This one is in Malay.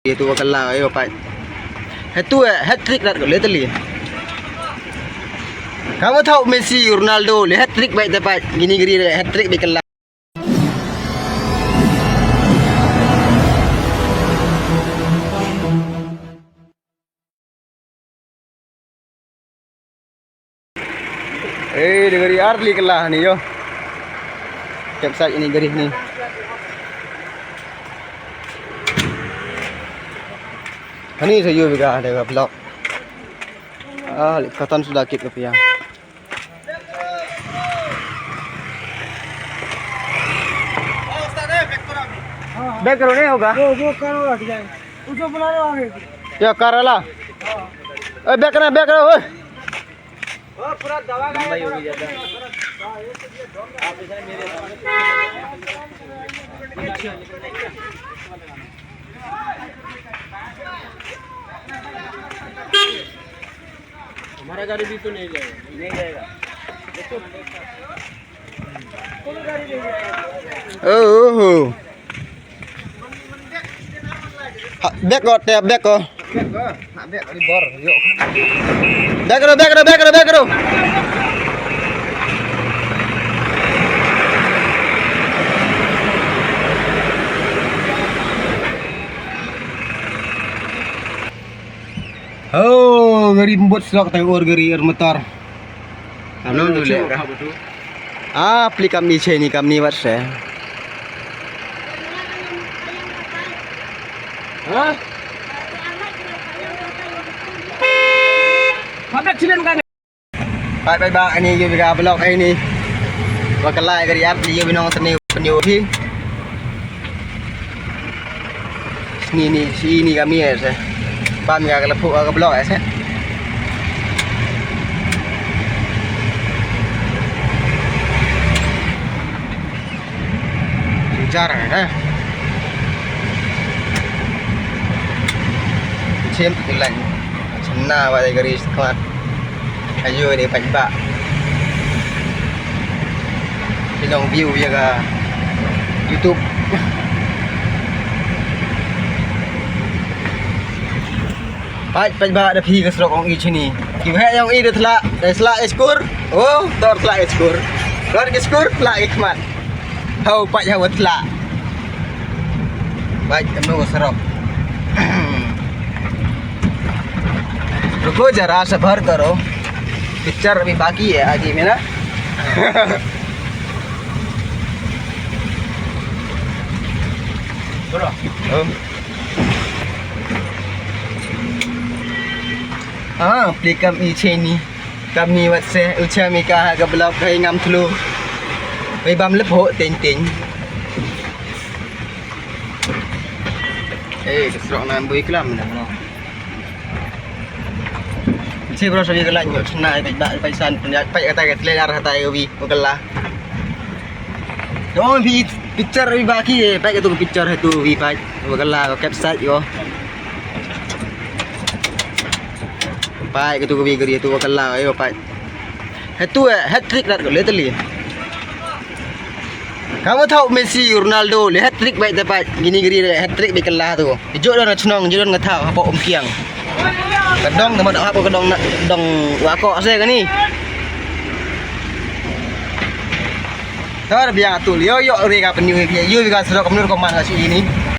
Itu kalah ayo pak. Itu hat trick dah lihat tadi. Kamu tahu Messi, Ronaldo, hat trick baik dapat gini gini hat trick baik kalah. Negeri Arli kalah ni yo. Website ini garis ni. Ini saya juga ada blog. Likatan sudah kit rupiah. Back करो नहीं होगा वो करो हट जाए उसको बुला लो आगे क्या कर रहा ए बैक करो ओए ओ पूरा दवा गायब हो जाता है आप इधर मेरे हमारा गाड़ी भी तो नहीं जाएगा कौन गाड़ी नहीं जाएगा ओह back go tap back go back di bor yuk back go oh gari membuat slok tayur gari motor kamu dulu aplikasi ni kami buat saya Hah? Apa accident kan? Bye ini juga blog ini. Wakalai dari app dia binong seni penyuhi. Sini kami ya saya. Pam ya kalau buka ke blog ya saya. Bicara ya. Xem tự lạnh chấm na vào đây garis các bạn hãy vui để bánh bạ cái dòng view việc YouTube bánh bạ đã phi cái sọc ông y chini kiểu hệ ông y được lạ để lạ score oh đọt lạ score đọt cái score lạ cái mặt hầu bạch hầu vật lạ bạch em đâu có sọc रुको जरा सब्र करो पिक्चर अभी बाकी है आगे में ना हाँ प्लीकम इचे नी kami wat se ucha mika ga blok kai ngam thlu bai bam lep ho ting ting kesrok nan bui klam na si bro sabi kalah nyot na pai san pai kata ke len arah tai wi kalah do vi picture vi baki pai ke tu picture tu vi pai kalah capture yo pai ke tu vi gari tu kalah yo pai itu hat trick dah le tali kamu tahu Messi Ronaldo le hat trick baik dapat gini gari hat trick baik kalah tu jod don chnong jod don ngatau apa om kiang kedong teman apa kedong dong wako saya kan ni tar biar tu yo yo rega penyu yo juga sudah kamu rekoman kasih ini